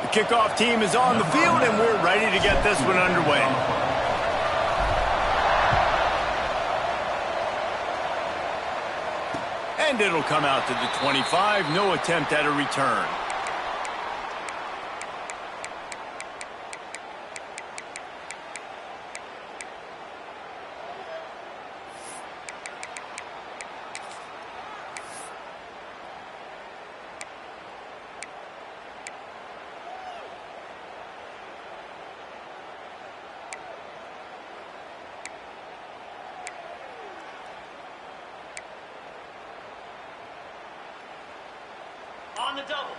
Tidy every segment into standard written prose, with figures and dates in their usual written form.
The kickoff team is on the field, and we're ready to get this one underway. And it'll come out to the 25. No attempt at a return. On the double.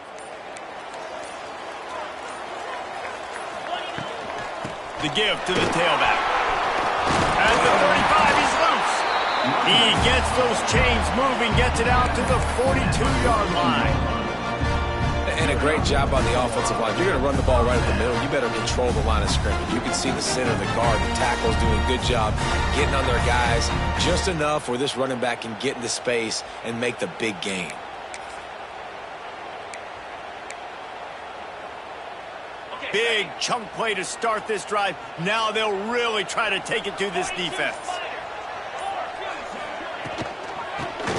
The give to the tailback. At the 35, he's loose. He gets those chains moving, gets it out to the 42-yard line. And a great job on the offensive line. If you're going to run the ball right at the middle, you better control the line of scrimmage. You can see the center, the guard, the tackle's doing a good job getting on their guys just enough where this running back can get into space and make the big gain. Big chunk play to start this drive. Now they'll really try to take it to this defense.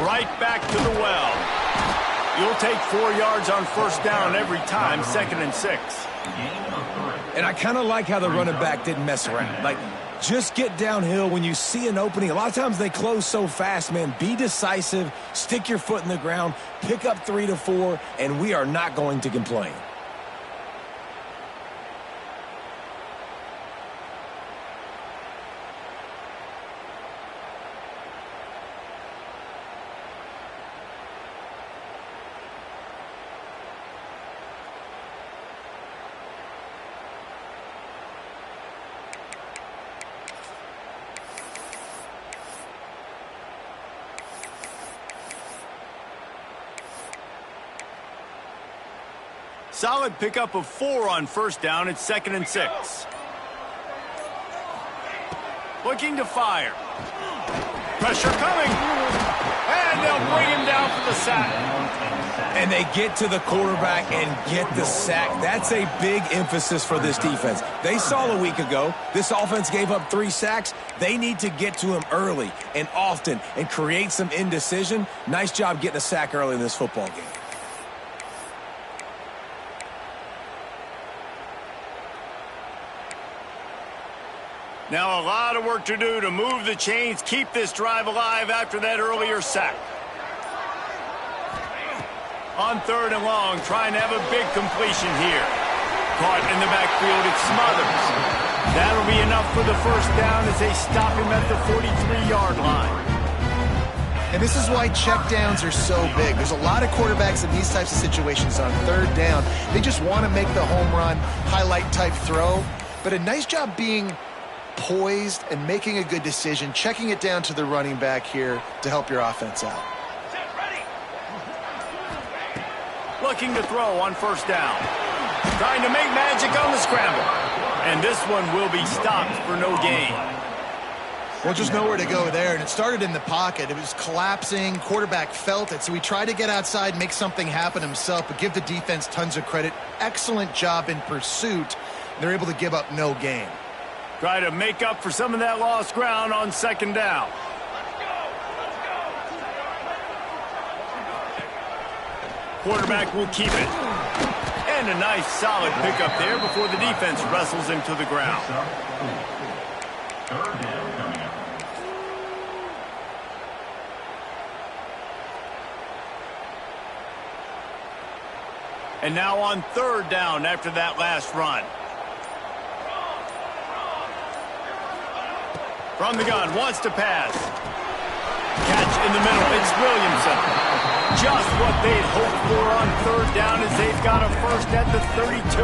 Right back to the well. You'll take 4 yards on first down every time, 2nd and 6. And I kind of like how the running back didn't mess around. Like, just get downhill when you see an opening. A lot of times they close so fast, man. Be decisive, stick your foot in the ground, pick up 3 to 4, and we are not going to complain. Solid pickup of 4 on first down. It's 2nd and 6. Looking to fire. Pressure coming. And they'll bring him down for the sack. And they get to the quarterback and get the sack. That's a big emphasis for this defense. They saw a week ago, this offense gave up 3 sacks. They need to get to him early and often and create some indecision. Nice job getting a sack early in this football game. Now a lot of work to do to move the chains, keep this drive alive after that earlier sack. On 3rd and long, trying to have a big completion here. Caught in the backfield, it's Smothers. That'll be enough for the first down as they stop him at the 43-yard line. And this is why checkdowns are so big. There's a lot of quarterbacks in these types of situations on 3rd down. They just want to make the home run, highlight-type throw. But a nice job being poised and making a good decision, checking it down to the running back here to help your offense out. Looking to throw on first down. Trying to make magic on the scramble. And this one will be stopped for no gain. Well, just nowhere to go there, and it started in the pocket. It was collapsing. Quarterback felt it, so he tried to get outside, make something happen himself, but give the defense tons of credit. Excellent job in pursuit. They're able to give up no gain. Try to make up for some of that lost ground on 2nd down. Quarterback will keep it. And a nice solid pickup there before the defense wrestles him to the ground. And now on 3rd down after that last run. From the gun, wants to pass. Catch in the middle, it's Williamson. Just what they'd hoped for on 3rd down as they've got a first at the 32.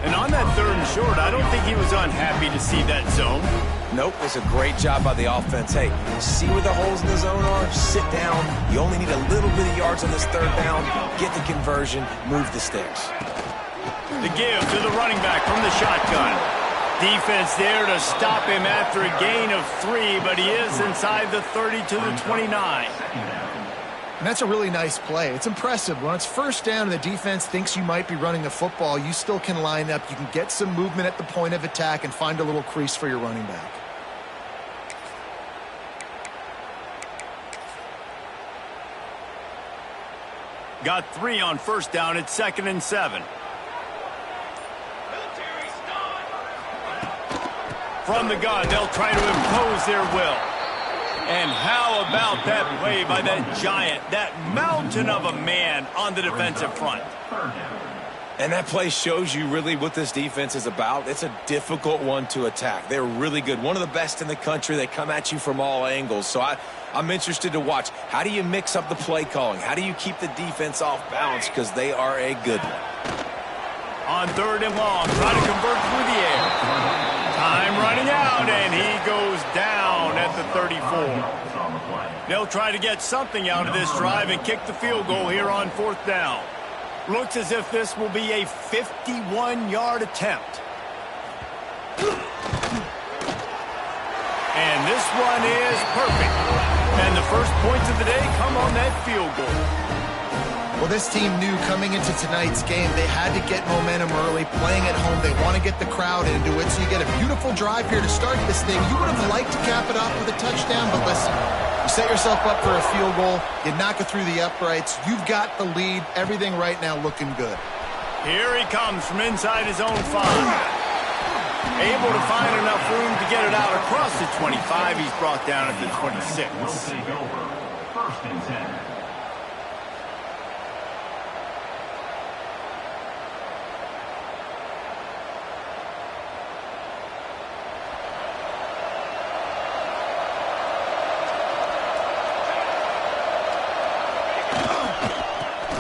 And on that 3rd and short, I don't think he was unhappy to see that zone. Nope, it's a great job by the offense. Hey, see where the holes in the zone are? Sit down. You only need a little bit of yards on this 3rd down. Get the conversion, move the sticks. The give to the running back from the shotgun. Defense there to stop him after a gain of 3, but he is inside the 30 to the 29. And that's a really nice play. It's impressive. When it's first down and the defense thinks you might be running the football, you still can line up. You can get some movement at the point of attack and find a little crease for your running back. Got 3 on first down. It's 2nd and 7. From the gun, they'll try to impose their will. And how about that play by that giant, that mountain of a man on the defensive front? And that play shows you really what this defense is about. It's a difficult one to attack. They're really good. One of the best in the country. They come at you from all angles. So I'm interested to watch. How do you mix up the play calling? How do you keep the defense off balance? Because they are a good one. On 3rd and long, try to convert through the air. Time running out, and he goes down at the 34. They'll try to get something out of this drive and kick the field goal here on 4th down. Looks as if this will be a 51-yard attempt. And this one is perfect. And the first points of the day come on that field goal. Well, this team knew coming into tonight's game they had to get momentum early, playing at home. They want to get the crowd into it, so you get a beautiful drive here to start this thing. You would have liked to cap it off with a touchdown, but listen, you set yourself up for a field goal, you knock it through the uprights, you've got the lead, everything right now looking good. Here he comes from inside his own 5. Able to find enough room to get it out across the 25. He's brought down at the 26. First and 10.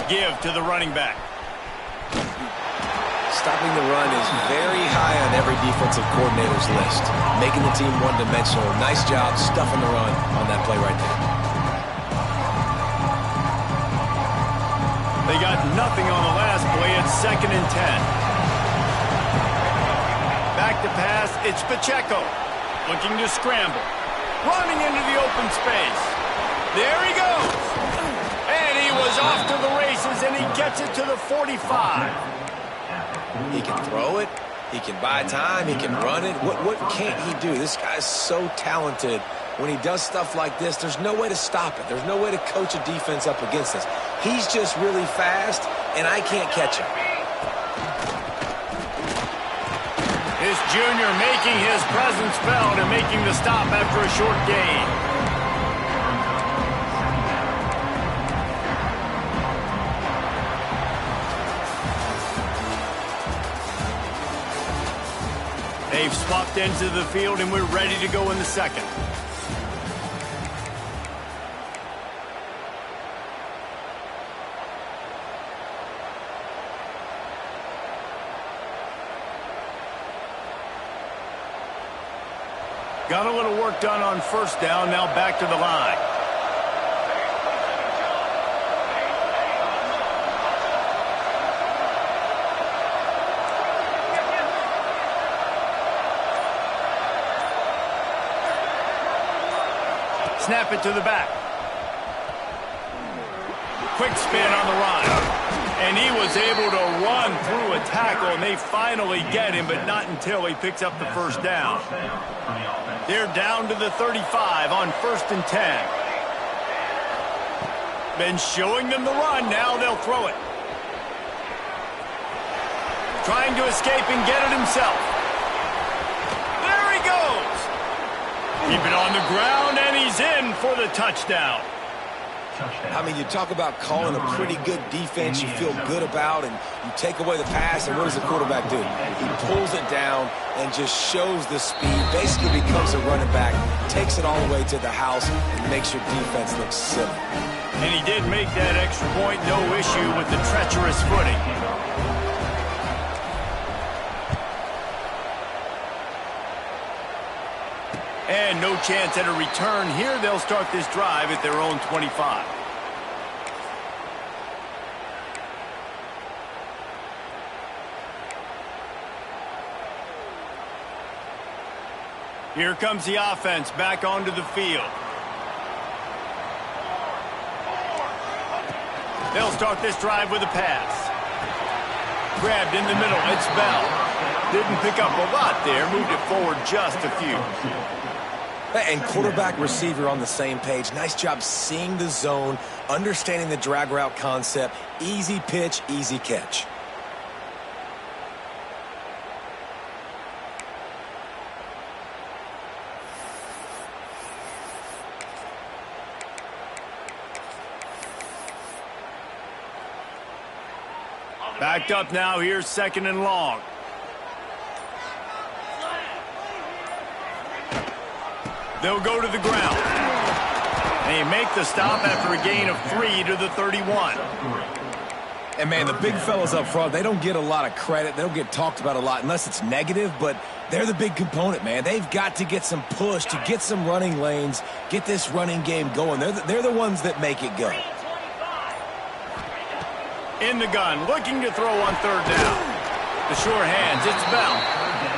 Give to the running back. Stopping the run is very high on every defensive coordinator's list. Making the team one-dimensional. Nice job stuffing the run on that play right there. They got nothing on the last play. It's 2nd and 10. Back to pass. It's Pacheco. Looking to scramble. Running into the open space. There he goes. And he was off to the races, and he gets it to the 45. He can throw it. He can buy time. He can run it. What can't he do? This guy's so talented. When he does stuff like this, there's no way to stop it. There's no way to coach a defense up against this. He's just really fast, and I can't catch him. This junior making his presence felt and making the stop after a short gain. They've swapped ends of the field, and we're ready to go in the second. Got a little work done on first down, now back to the line. Snap it to the back. Quick spin on the run. And he was able to run through a tackle, and they finally get him, but not until he picks up the first down. They're down to the 35 on 1st and 10. Been showing them the run. Now they'll throw it. Trying to escape and get it himself. There he goes. Keep it on the ground, and he's in for the touchdown. I mean, you talk about calling a pretty good defense you feel good about, and you take away the pass, and what does the quarterback do? He pulls it down and just shows the speed, basically becomes a running back, takes it all the way to the house, and makes your defense look silly. And he did make that extra point, no issue with the treacherous footing. And no chance at a return here. They'll start this drive at their own 25. Here comes the offense back onto the field. They'll start this drive with a pass. Grabbed in the middle, it's Bell. Didn't pick up a lot there, moved it forward just a few. And quarterback receiver on the same page. Nice job seeing the zone, understanding the drag route concept. Easy pitch, easy catch. Backed up now, here's 2nd and long. They'll go to the ground. They make the stop after a gain of 3 to the 31. And, man, the big fellas up front, they don't get a lot of credit. They don't get talked about a lot unless it's negative, but they're the big component, man. They've got to get some push, to get some running lanes, get this running game going. They're the ones that make it go. In the gun, looking to throw on 3rd down. The sure hands, it's Bell.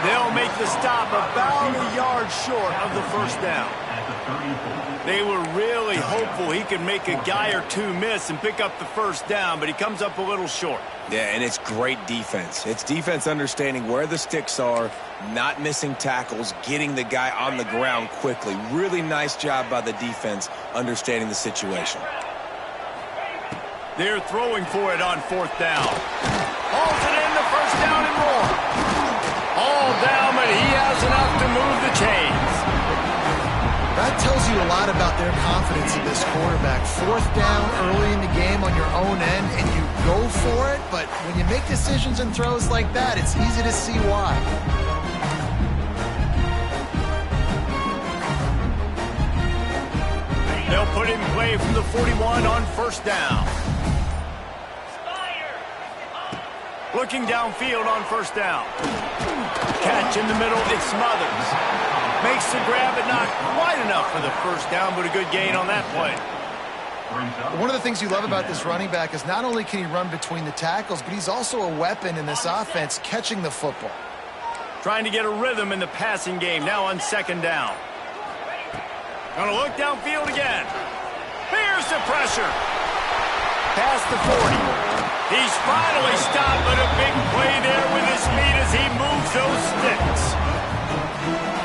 They'll make the stop about a yard short of the 1st down. They were really hopeful he could make a guy or two miss and pick up the 1st down, but he comes up a little short. Yeah, and it's great defense. It's defense understanding where the sticks are, not missing tackles, getting the guy on the ground quickly. Really nice job by the defense understanding the situation. They're throwing for it on 4th down. Hauls it in the 1st down and more. All down, but he has enough to move the chains. That tells you a lot about their confidence in this quarterback. 4th down early in the game on your own end, and you go for it, but when you make decisions and throws like that, it's easy to see why. They'll put it in play from the 41 on 1st down. Looking downfield on 1st down. Catch in the middle, it's Smothers. Makes the grab, but not quite enough for the 1st down, but a good gain on that play. One of the things you love about this running back is not only can he run between the tackles, but he's also a weapon in this offense, catching the football. Trying to get a rhythm in the passing game, now on 2nd down. Gonna look downfield again. Here's the pressure. Past the 40. He's finally stopped, but a big play there with his feet as he moves those sticks.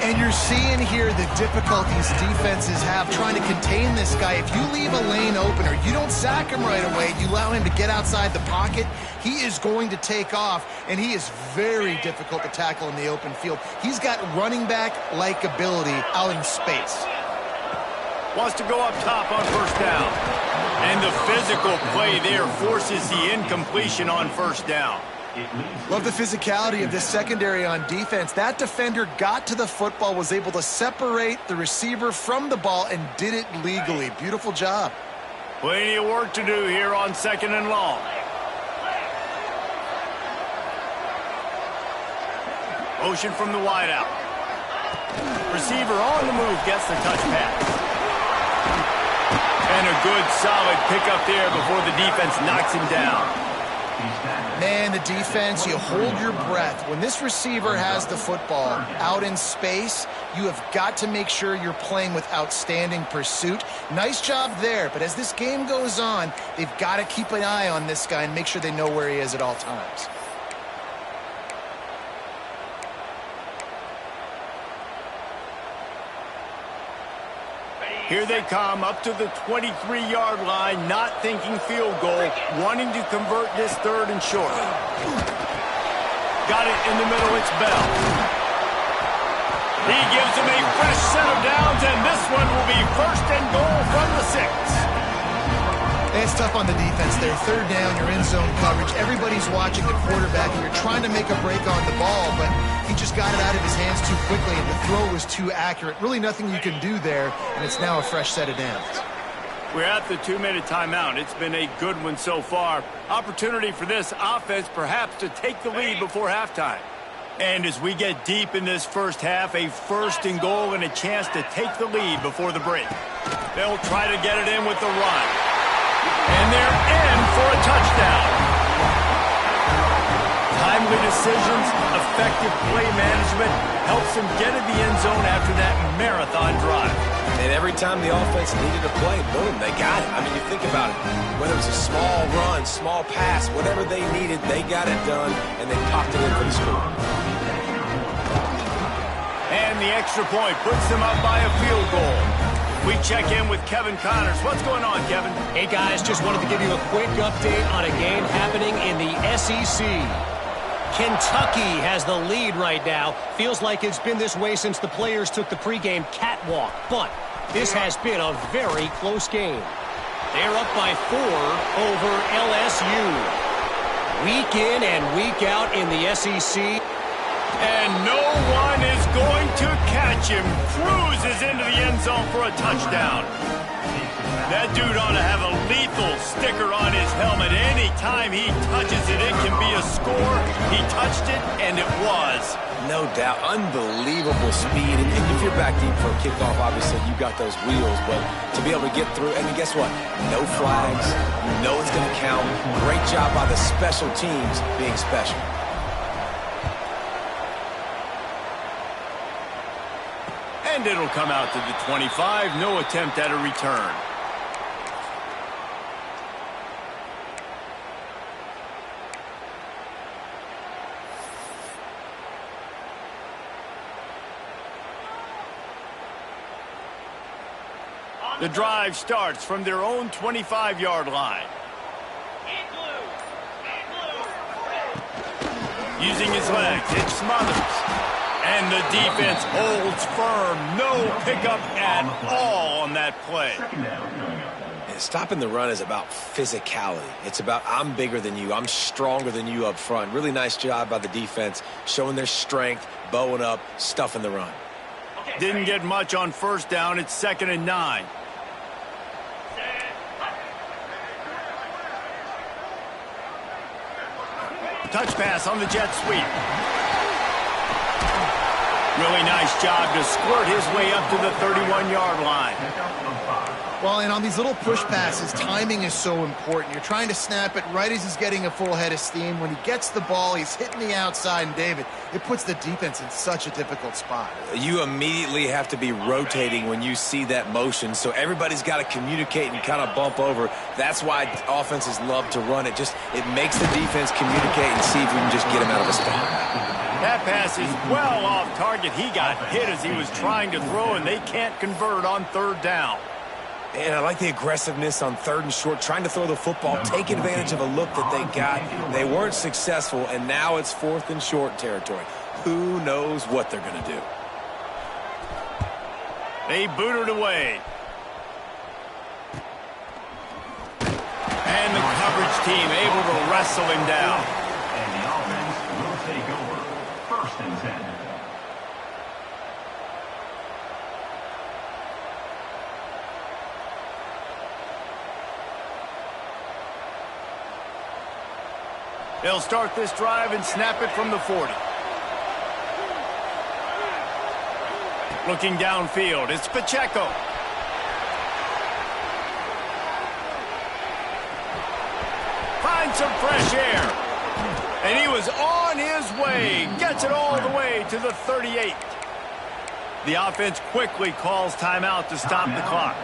And you're seeing here the difficulties defenses have trying to contain this guy. If you leave a lane open or you don't sack him right away, you allow him to get outside the pocket, he is going to take off, and he is very difficult to tackle in the open field. He's got running back-like ability out in space. Wants to go up top on 1st down. And the physical play there forces the incompletion on 1st down. Love the physicality of this secondary on defense. That defender got to the football, was able to separate the receiver from the ball, and did it legally. Beautiful job. Plenty of work to do here on 2nd and long. Motion from the wideout. Receiver on the move, gets the touch pass. And a good, solid pickup there before the defense knocks him down. Man, the defense, you hold your breath. When this receiver has the football out in space, you have got to make sure you're playing with outstanding pursuit. Nice job there, but as this game goes on, they've got to keep an eye on this guy and make sure they know where he is at all times. Here they come up to the 23-yard line, not thinking field goal, wanting to convert this 3rd and short. Got it in the middle, it's Bell. He gives them a fresh set of downs, and this one will be 1st and goal from the 6. It's tough on the defense there. 3rd down, you're in zone coverage. Everybody's watching the quarterback, and you're trying to make a break on the ball, but he just got it out of his hands too quickly, and the throw was too accurate. Really nothing you can do there, and it's now a fresh set of downs. We're at the 2-minute timeout. It's been a good one so far. Opportunity for this offense perhaps to take the lead before halftime. And as we get deep in this first half, a 1st and goal and a chance to take the lead before the break. They'll try to get it in with the run. And they're in for a touchdown. Time timely decisions, effective play management helps him get in the end zone after that marathon drive. And every time the offense needed a play, boom, they got it. I mean, you think about it. Whether it was a small run, small pass, whatever they needed, they got it done, and they popped it in for the score. And the extra point puts them up by a field goal. We check in with Kevin Connors. What's going on, Kevin? Hey, guys, just wanted to give you a quick update on a game happening in the SEC. Kentucky has the lead right now. Feels like it's been this way since the players took the pregame catwalk, but this has been a very close game. They're up by 4 over LSU. Week in and week out in the SEC. And no one is going to catch him. Cruises into the end zone for a touchdown. That dude ought to have a lethal sticker on his helmet. Anytime he touches it, it can be a score. He touched it, and it was. No doubt. Unbelievable speed. And if you're back deep for a kickoff, obviously you got those wheels. But to be able to get through, and guess what? No flags. You know it's going to count. Great job by the special teams being special. And it'll come out to the 25. No attempt at a return. The drive starts from their own 25-yard line. Using his legs, it smothers. And the defense holds firm. No pickup at all on that play. And stopping the run is about physicality. It's about I'm bigger than you. I'm stronger than you up front. Really nice job by the defense, showing their strength, bowing up, stuffing the run. Didn't get much on first down. It's 2nd and 9. Touch pass on the jet sweep. Really nice job to squirt his way up to the 31-yard line. Well, and on these little push passes, timing is so important. You're trying to snap it right as he's getting a full head of steam. When he gets the ball, he's hitting the outside, and David, it puts the defense in such a difficult spot. You immediately have to be rotating when you see that motion, so everybody's got to communicate and kind of bump over. That's why offenses love to run it. It makes the defense communicate and see if we can just get him out of a spot. That pass is well off target. He got hit as he was trying to throw, and they can't convert on 3rd down. And I like the aggressiveness on 3rd and short, trying to throw the football, take advantage of a look that they got. They weren't successful, and now it's 4th and short territory. Who knows what they're going to do? They boot it away. And the coverage team able to wrestle him down. And the offense will take over. 1st and 10. They'll start this drive and snap it from the 40. Looking downfield, it's Pacheco. Finds some fresh air. And he was on his way. Gets it all the way to the 38. The offense quickly calls timeout to stop the clock.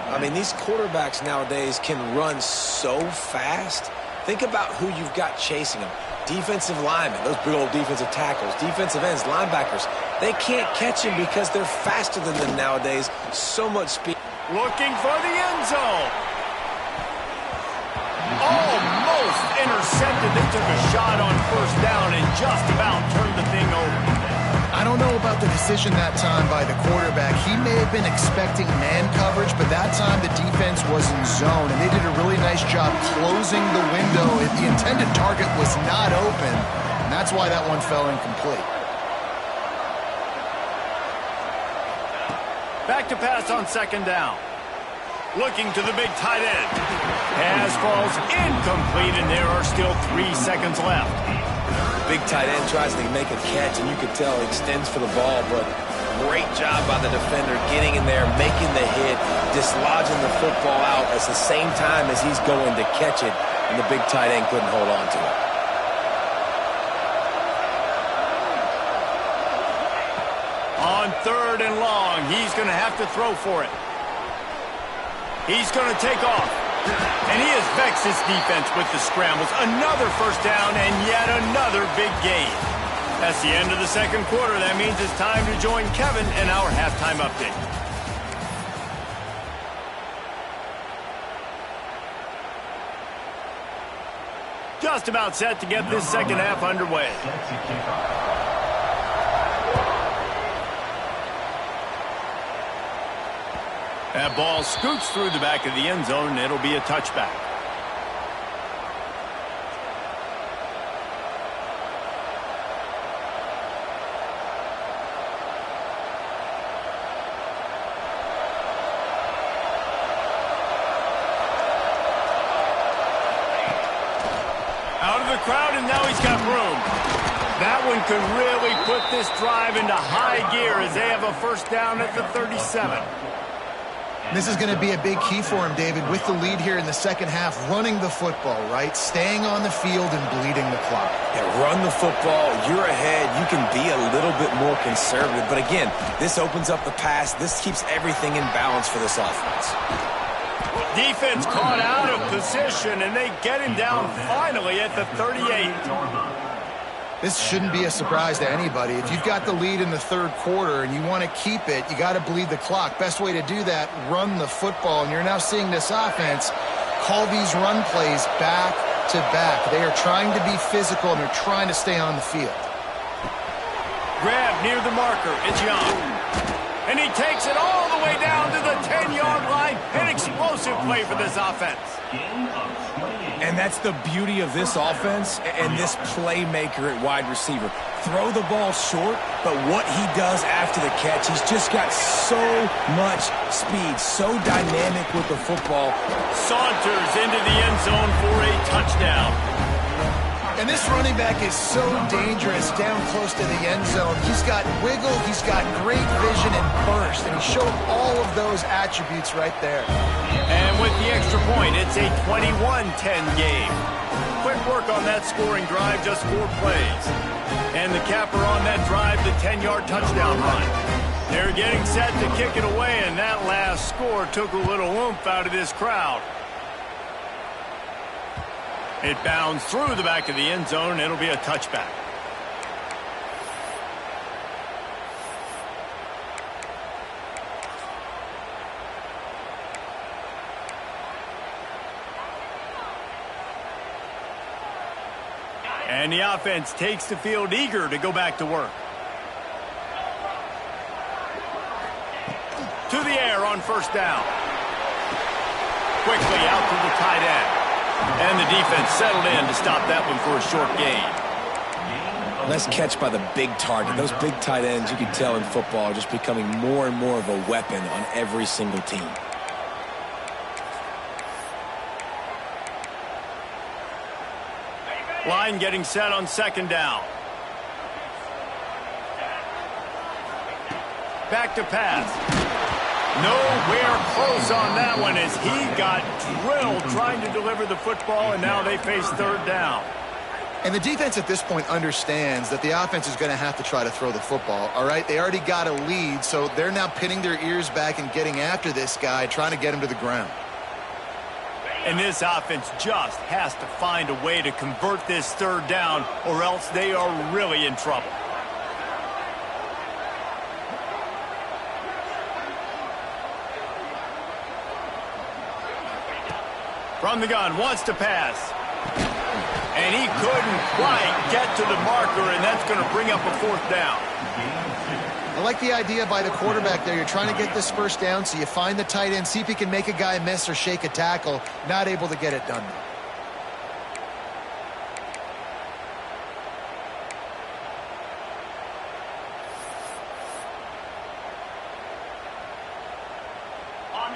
I mean, these quarterbacks nowadays can run so fast. Think about who you've got chasing them. Defensive linemen, those big old defensive tackles, defensive ends, linebackers. They can't catch him because they're faster than them nowadays. So much speed. Looking for the end zone. Almost intercepted. They took a shot on 1st down and just about turned the thing over. I don't know about the decision that time by the quarterback. He may have been expecting man coverage, but that time the defense was in zone, and they did a really nice job closing the window. The intended target was not open, and that's why that one fell incomplete. Back to pass on 2nd down. Looking to the big tight end. Pass falls incomplete, and there are still 3 seconds left. Big tight end tries to make a catch, and you could tell he extends for the ball, but great job by the defender getting in there, making the hit, dislodging the football out at the same time as he's going to catch it, and the big tight end couldn't hold on to it. On 3rd and long, he's going to have to throw for it. He's going to take off. And he has vexed his defense with the scrambles. Another first down and yet another big gain. That's the end of the second quarter. That means it's time to join Kevin in our halftime update. Just about set to get this second half underway. That ball scoots through the back of the end zone, and it'll be a touchback. Out of the crowd, and now he's got room. That one could really put this drive into high gear as they have a first down at the 37. This is going to be a big key for him, David, with the lead here in the second half, running the football, right? Staying on the field and bleeding the clock. Yeah, run the football. You're ahead. You can be a little bit more conservative. But again, this opens up the pass. This keeps everything in balance for this offense. Defense caught out of position, and they get him down finally at the 38. This shouldn't be a surprise to anybody. If you've got the lead in the third quarter and you want to keep it, you got to bleed the clock. Best way to do that, run the football. And you're now seeing this offense call these run plays back to back. They are trying to be physical, and they're trying to stay on the field. Grab near the marker. It's Young. And he takes it all the way down to the 10-yard line. An explosive play for this offense. And that's the beauty of this offense and this playmaker at wide receiver. Throw the ball short, but what he does after the catch, he's just got so much speed, so dynamic with the football. Saunters into the end zone for a touchdown. And this running back is so dangerous down close to the end zone. He's got wiggle, he's got great vision and burst, and he showed all of those attributes right there. And with the extra point, it's a 21-10 game. Quick work on that scoring drive, just 4 plays. And the capper on that drive, the 10-yard touchdown run. They're getting set to kick it away, and that last score took a little oomph out of this crowd. It bounds through the back of the end zone, and it'll be a touchback. And the offense takes the field eager to go back to work. To the air on first down. Quickly out to the tight end. And the defense settled in to stop that one for a short gain. Let's catch by the big target. Those big tight ends, you can tell in football, are just becoming more and more of a weapon on every single team. Line getting set on second down. Back to pass. Nowhere close on that one as he got drilled trying to deliver the football, and now they face third down. And the defense at this point understands that the offense is going to have to try to throw the football, all right? They already got a lead, so they're now pinning their ears back and getting after this guy, trying to get him to the ground. And this offense just has to find a way to convert this third down, or else they are really in trouble. From the gun, wants to pass. And he couldn't quite get to the marker, and that's going to bring up a fourth down. I like the idea by the quarterback there. You're trying to get this first down, so you find the tight end, see if he can make a guy miss or shake a tackle. Not able to get it done.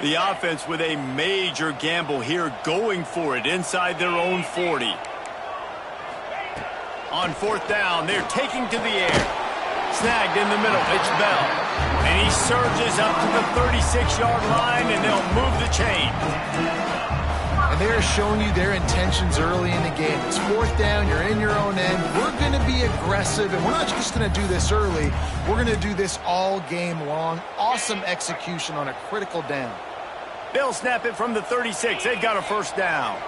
The offense with a major gamble here, going for it inside their own 40. On fourth down, they're taking to the air. Snagged in the middle, it's Bell. And he surges up to the 36-yard line, and they'll move the chain. And they are showing you their intentions early in the game. It's fourth down, you're in your own end. We're going to be aggressive, and we're not just going to do this early. We're going to do this all game long. Awesome execution on a critical down. They'll snap it from the 36. They've got a first down.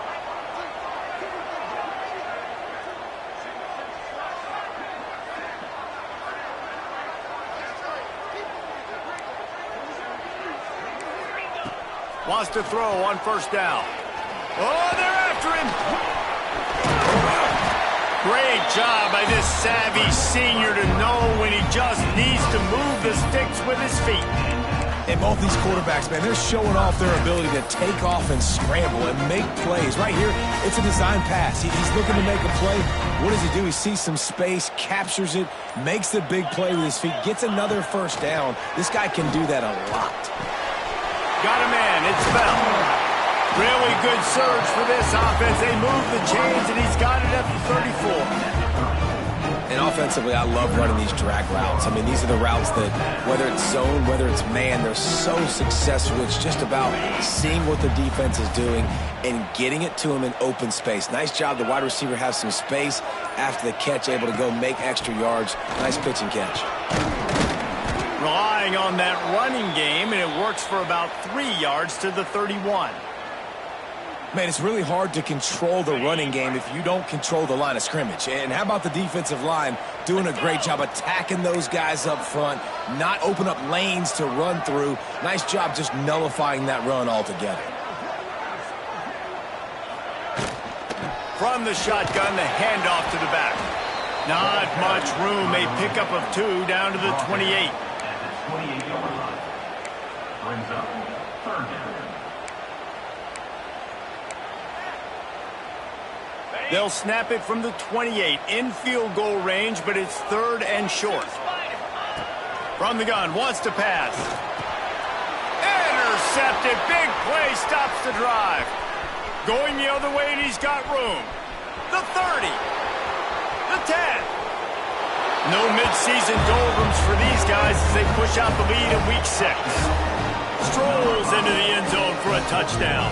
Wants to throw on first down. Oh, they're after him. Great job by this savvy senior to know when he just needs to move the sticks with his feet. And both these quarterbacks, man, they're showing off their ability to take off and scramble and make plays. Right here, it's a design pass. He's looking to make a play. What does he do? He sees some space, captures it, makes the big play with his feet, gets another first down. This guy can do that a lot. Got a man. It's Bell. Really good surge for this offense. They move the chains, and he's got it at the 34. And offensively, I love running these drag routes. I mean, these are the routes that, whether it's zone, whether it's man, they're so successful. It's just about seeing what the defense is doing and getting it to him in open space. Nice job. The wide receiver has some space after the catch, able to go make extra yards. Nice pitch and catch. Relying on that running game, and it works for about 3 yards to the 31. Man, it's really hard to control the running game if you don't control the line of scrimmage. And how about the defensive line doing a great job attacking those guys up front, not open up lanes to run through. Nice job just nullifying that run altogether. From the shotgun, the handoff to the back. Not much room. A pickup of 2 down to the 28. 28-yard line. Brings up third down. They'll snap it from the 28 in field goal range, but it's third and short. From the gun, wants to pass. Intercepted. Big play stops the drive. Going the other way, and he's got room. The 30. The 10. No midseason doldrums for these guys as they push out the lead in week 6. Strolls into the end zone for a touchdown.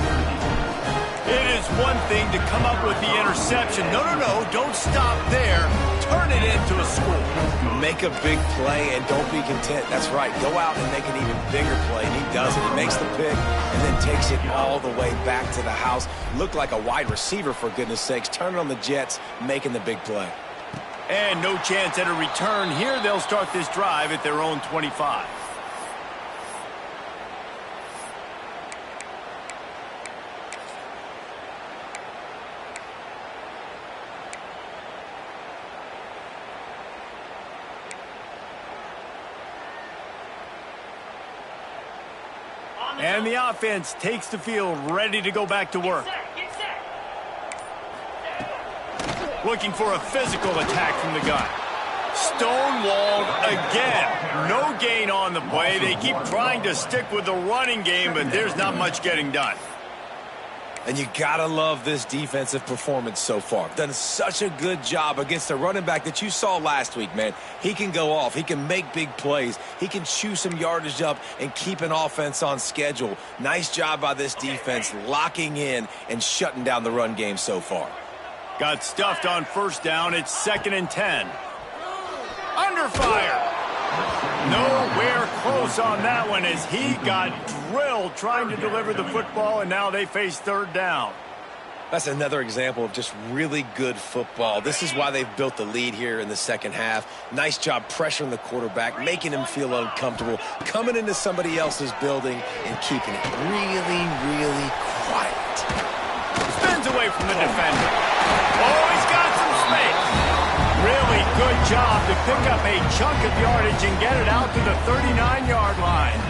It is one thing to come up with the interception. No, don't stop there. Turn it into a score. Make a big play and don't be content. That's right. Go out and make an even bigger play. And he does it. He makes the pick and then takes it all the way back to the house. Looked like a wide receiver, for goodness sakes. Turn it on the Jets, making the big play. And no chance at a return here. They'll start this drive at their own 25. And the offense takes the field, ready to go back to work. Looking for a physical attack from the gun. Stonewalled again. No gain on the play. They keep trying to stick with the running game, but there's not much getting done. And you gotta love this defensive performance so far. Done such a good job against the running back that you saw last week, man. He can go off. He can make big plays. He can chew some yardage up and keep an offense on schedule. Nice job by this defense locking in and shutting down the run game so far. Got stuffed on first down. It's 2nd and 10. Under fire. Nowhere close on that one as he got drilled trying to deliver the football, and now they face third down. That's another example of just really good football. This is why they've built the lead here in the second half. Nice job pressuring the quarterback, making him feel uncomfortable, coming into somebody else's building and keeping it really, really quiet. Spins away from the defender. Oh, he's got some space. Really good job to pick up a chunk of yardage and get it out to the 39-yard line.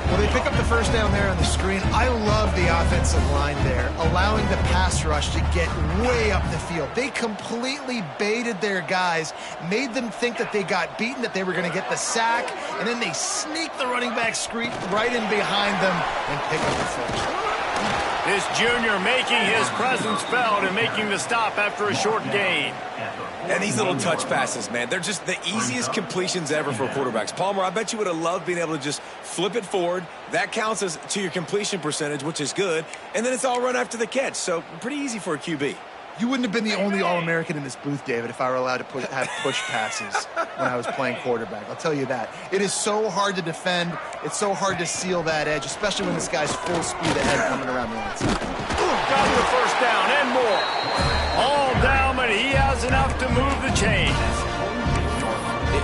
Well, they pick up the first down there on the screen. I love the offensive line there, allowing the pass rush to get way up the field. They completely baited their guys, made them think that they got beaten, that they were going to get the sack, and then they sneak the running back screen right in behind them and pick up the first. This junior making his presence felt and making the stop after a short gain. And these little touch passes, man, they're just the easiest completions ever for quarterbacks. Palmer, I bet you would have loved being able to just flip it forward. That counts as to your completion percentage, which is good. And then it's all run after the catch. So pretty easy for a QB. You wouldn't have been the only All-American in this booth, David, if I were allowed to have push passes when I was playing quarterback. I'll tell you that. It is so hard to defend. It's so hard to seal that edge, especially when this guy's full speed ahead coming around the outside. Got the first down and more. All down, but he has enough to move the chains.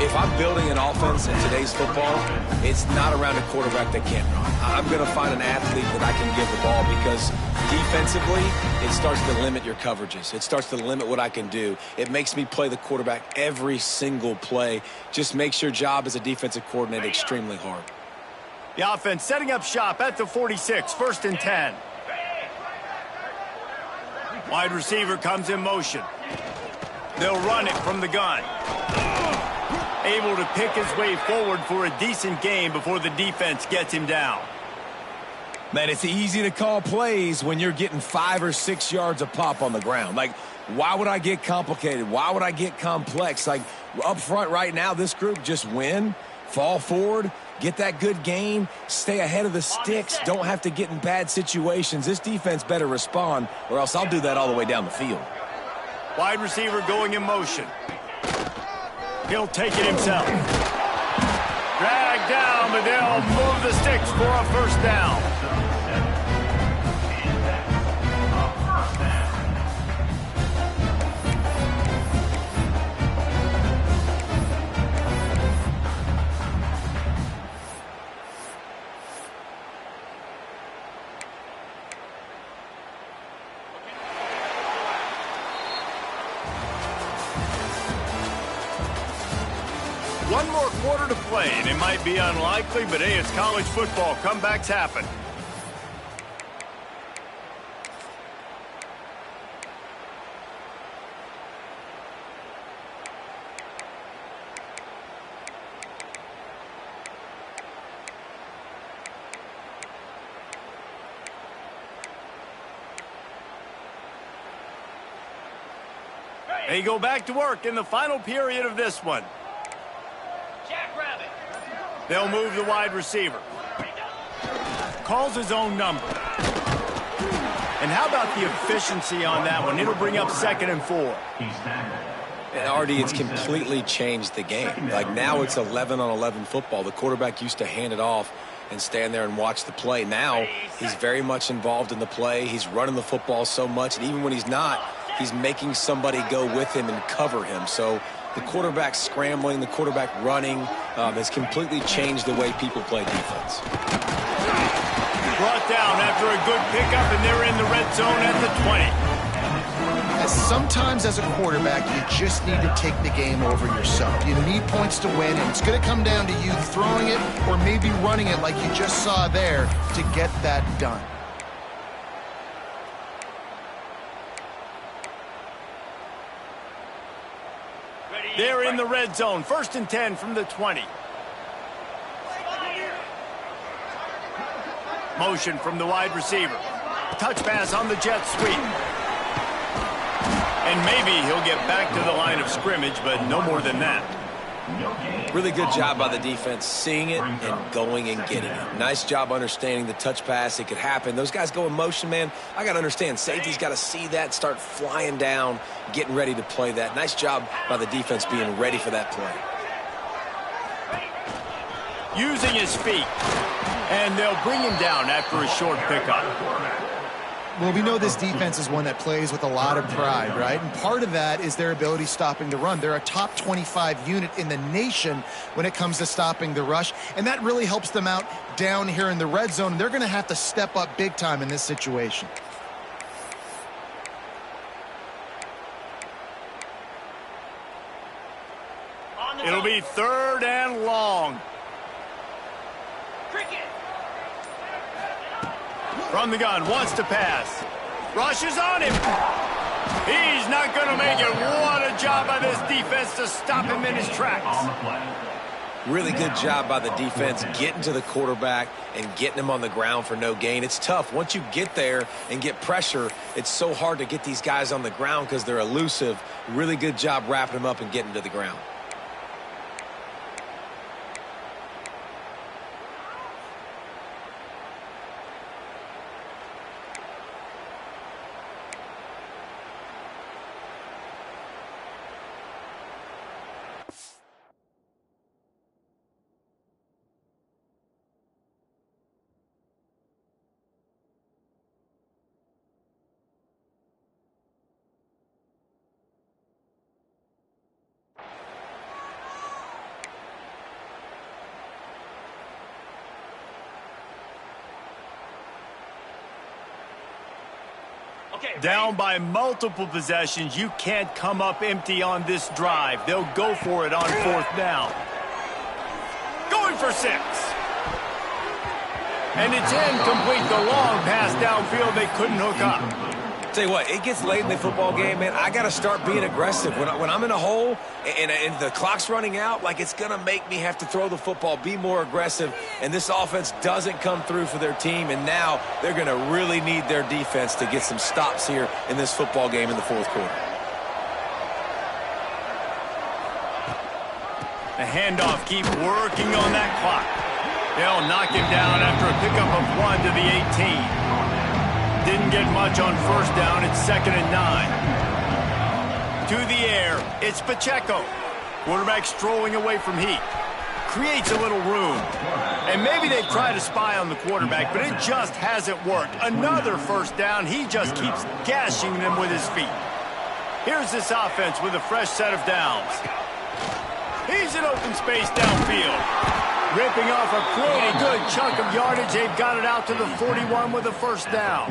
If I'm building an offense in today's football, it's not around a quarterback that can't run. I'm going to find an athlete that I can give the ball because defensively, it starts to limit your coverages. It starts to limit what I can do. It makes me play the quarterback every single play. Just makes your job as a defensive coordinator extremely hard. The offense setting up shop at the 46, 1st and 10. Wide receiver comes in motion. They'll run it from the gun. Able to pick his way forward for a decent gain before the defense gets him down. Man, it's easy to call plays when you're getting 5 or 6 yards a pop on the ground. Like, why would I get complicated? Why would I get complex? Like, up front right now, this group just win, fall forward, get that good gain, stay ahead of the sticks, don't have to get in bad situations. This defense better respond, or else I'll do that all the way down the field. Wide receiver going in motion. He'll take it himself. Dragged down, but they'll move the sticks for a first down. One more quarter to play, and it might be unlikely, but hey, it's college football. Comebacks happen. They go back to work in the final period of this one. They'll move the wide receiver. Calls his own number. And how about the efficiency on that one? It'll bring up 2nd and 4. And Artie, it's completely changed the game. Like, now it's 11-on-11 football. The quarterback used to hand it off and stand there and watch the play. Now he's very much involved in the play. He's running the football so much, and even when he's not, he's making somebody go with him and cover him. So the quarterback scrambling, the quarterback running has completely changed the way people play defense. Brought down after a good pickup, and they're in the red zone at the 20. Sometimes as a quarterback, you just need to take the game over yourself. You need points to win, and it's going to come down to you throwing it or maybe running it like you just saw there to get that done. They're in the red zone. 1st and 10 from the 20. Motion from the wide receiver. Touch pass on the jet sweep. And maybe he'll get back to the line of scrimmage, but no more than that. Really good job by the defense, seeing it and going and getting it. Nice job understanding the touch pass. It could happen. Those guys go in motion, man. I got to understand. Safety's got to see that, start flying down, getting ready to play that. Nice job by the defense being ready for that play. Using his feet. And they'll bring him down after a short pickup. Well, we know this defense is one that plays with a lot of pride, right? And part of that is their ability stopping the run. They're a top 25 unit in the nation when it comes to stopping the rush, and that really helps them out down here in the red zone. They're going to have to step up big time in this situation. It'll be 3rd and long. From the gun, wants to pass. Rushes on him. He's not going to make it. What a job by this defense to stop him in his tracks. Really good job by the defense getting to the quarterback and getting him on the ground for no gain. It's tough. Once you get there and get pressure, it's so hard to get these guys on the ground because they're elusive. Really good job wrapping them up and getting to the ground. Down by multiple possessions, you can't come up empty on this drive. They'll go for it on 4th down. Going for 6. And it's incomplete. The long pass downfield, they couldn't hook up. Tell you what, it gets late in the football game, man. I got to start being aggressive. When I'm in a hole and the clock's running out, like it's going to make me have to throw the football, be more aggressive, and this offense doesn't come through for their team, and now they're going to really need their defense to get some stops here in this football game in the 4th quarter. The handoff keeps working on that clock. They'll knock him down after a pickup of 1 to the 18. Didn't get much on 1st down. It's 2nd and 9. To the air, it's Pacheco. Quarterback strolling away from heat. Creates a little room. And maybe they try to spy on the quarterback, but it just hasn't worked. Another 1st down. He just keeps gashing them with his feet. Here's this offense with a fresh set of downs. He's in open space downfield. Ripping off a pretty good chunk of yardage. They've got it out to the 41 with a 1st down.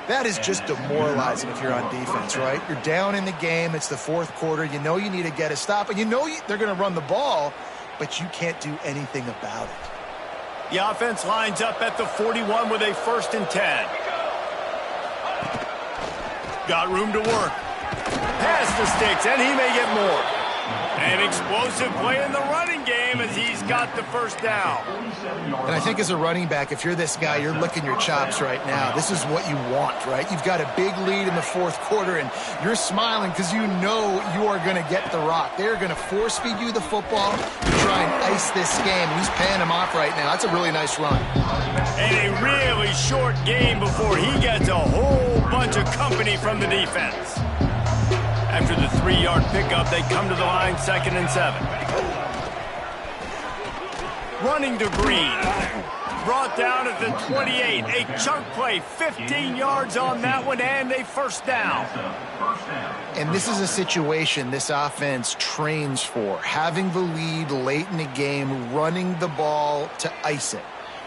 That is just demoralizing if you're on defense, right? You're down in the game. It's the 4th quarter. You know you need to get a stop, and you know they're going to run the ball, but you can't do anything about it. The offense lines up at the 41 with a 1st and 10. Got room to work. Pass the sticks, and he may get more. An explosive play in the running game as he's got the 1st down. And I think as a running back, if you're this guy, you're licking your chops right now. This is what you want, right? You've got a big lead in the 4th quarter, and you're smiling because you know you are going to get the rock. They're going to force feed you the football to try and ice this game. And he's paying him off right now. That's a really nice run. And a really short game before he gets a whole bunch of company from the defense. After the 3-yard pickup, they come to the line 2nd and 7. Running to Green. Brought down at the 28. A chunk play, 15 yards on that one, and a 1st down. And this is a situation this offense trains for. Having the lead late in the game, running the ball to ice it.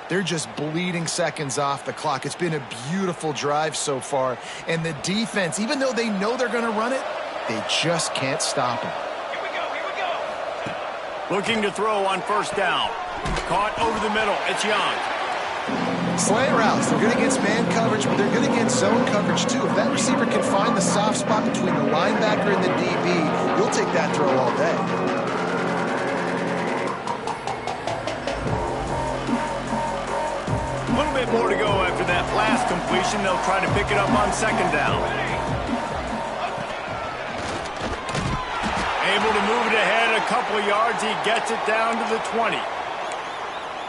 They're just bleeding seconds off the clock. It's been a beautiful drive so far. And the defense, even though they know they're going to run it, they just can't stop him. Here we go. Looking to throw on 1st down. Caught over the middle. It's Young. Slant routes. They're good against man coverage, but they're good against zone coverage, too. If that receiver can find the soft spot between the linebacker and the DB, you'll take that throw all day. A little bit more to go after that last completion. They'll try to pick it up on 2nd down. Able to move it ahead a couple of yards. He gets it down to the 20.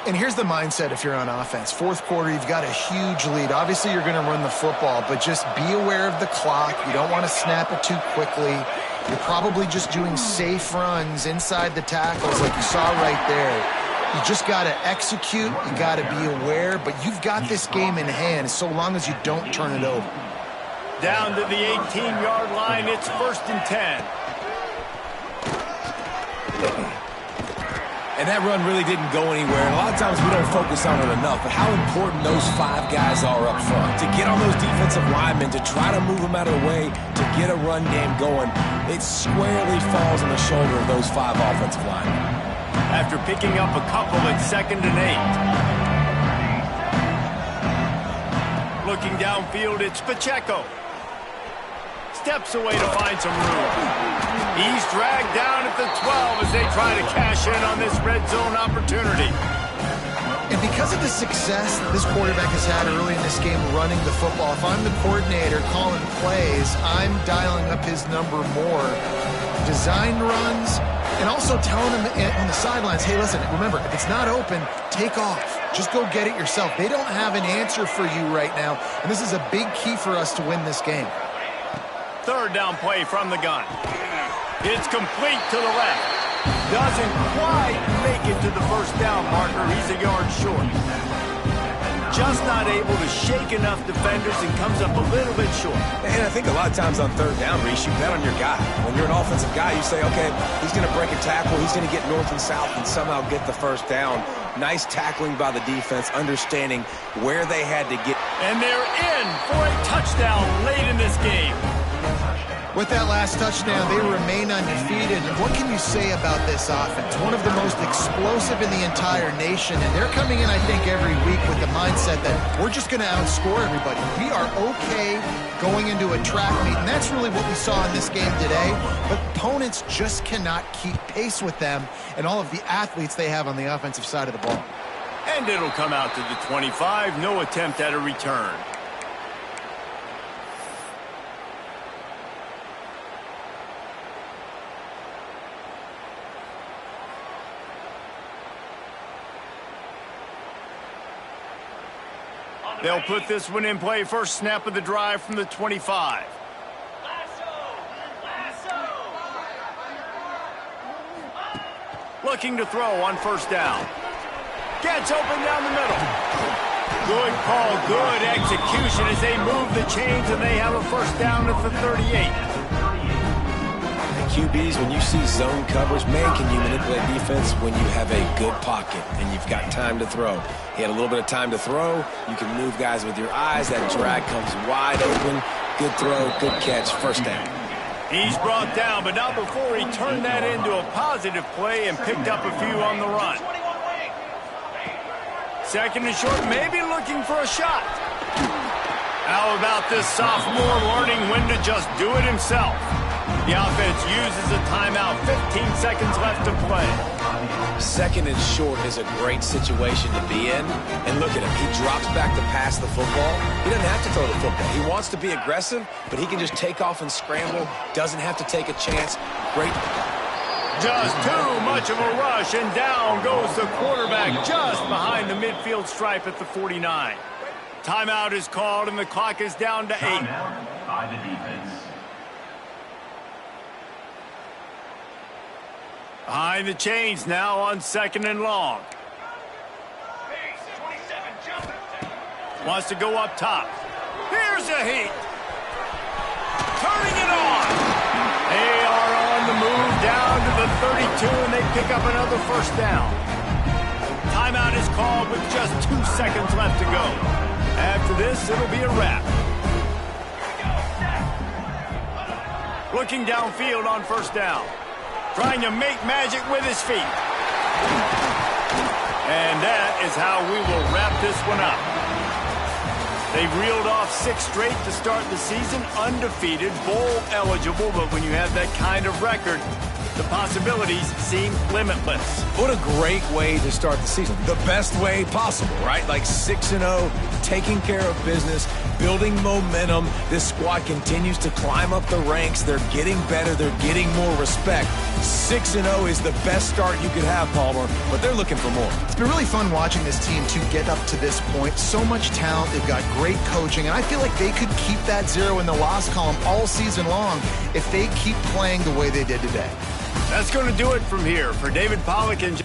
And here's the mindset if you're on offense. 4th quarter, you've got a huge lead. Obviously, you're going to run the football, but just be aware of the clock. You don't want to snap it too quickly. You're probably just doing safe runs inside the tackles like you saw right there. You just got to execute. You got to be aware, but you've got this game in hand so long as you don't turn it over. Down to the 18-yard line. It's 1st and 10. And that run really didn't go anywhere. And a lot of times we don't focus on it enough, but how important those 5 guys are up front. To get on those defensive linemen, to try to move them out of the way, to get a run game going, it squarely falls on the shoulder of those 5 offensive linemen. After picking up a couple, it's 2nd and 8. Looking downfield, it's Pacheco. Steps away to find some room. He's dragged down at the 12 as they try to cash in on this red zone opportunity. And because of the success that this quarterback has had early in this game running the football, if I'm the coordinator calling plays, I'm dialing up his number more. Design runs, and also telling him on the sidelines, hey, listen, remember, if it's not open, take off. Just go get it yourself. They don't have an answer for you right now, and this is a big key for us to win this game. Third down play from the gun. It's complete to the left. Doesn't quite make it to the first down marker. He's a yard short. Just not able to shake enough defenders and comes up a little bit short. And I think a lot of times on third down, Reese, you bet on your guy. When you're an offensive guy, you say, okay, he's going to break a tackle, he's going to get north and south and somehow get the first down. Nice tackling by the defense, understanding where they had to get. And they're in for a touchdown late in this game. With that last touchdown, they remain undefeated. And what can you say about this offense? One of the most explosive in the entire nation. And they're coming in, I think, every week with the mindset that we're just going to outscore everybody. We are okay going into a track meet. And that's really what we saw in this game today. But opponents just cannot keep pace with them and all of the athletes they have on the offensive side of the ball. And it'll come out to the 25. No attempt at a return. They'll put this one in play. First snap of the drive from the 25. Looking to throw on first down. Gets open down the middle. Good call, good execution as they move the chains and they have a first down at the 38. QBs, when you see zone coverage, man, can you manipulate defense when you have a good pocket and you've got time to throw. He had a little bit of time to throw. You can move guys with your eyes. That drag comes wide open. Good throw, good catch, first down. He's brought down, but not before he turned that into a positive play and picked up a few on the run. Second and short, maybe looking for a shot. How about this sophomore learning when to just do it himself? The offense uses a timeout, 15 seconds left to play. Second and short is a great situation to be in. And look at him. He drops back to pass the football. He doesn't have to throw the football. He wants to be aggressive, but he can just take off and scramble. Doesn't have to take a chance. Great. Just too much of a rush, and down goes the quarterback just behind the midfield stripe at the 49. Timeout is called, and the clock is down to 8. Timeout by the defense. Behind the chains now on second and long. Wants to go up top. Here's a heat. Turning it on. They are on the move down to the 32, and they pick up another first down. Timeout is called with just 2 seconds left to go. After this, it'll be a wrap. Looking downfield on first down. Trying to make magic with his feet. And that is how we will wrap this one up. They've reeled off 6 straight to start the season, undefeated, bowl eligible, but when you have that kind of record, the possibilities seem limitless. What a great way to start the season. The best way possible, right? Like 6-0, taking care of business, building momentum. This squad continues to climb up the ranks. They're getting better. They're getting more respect. 6-0 is the best start you could have, Palmer, but they're looking for more. It's been really fun watching this team to get up to this point. So much talent. They've got great coaching, and I feel like they could keep that 0 in the loss column all season long if they keep playing the way they did today. That's going to do it from here. For David Pollack and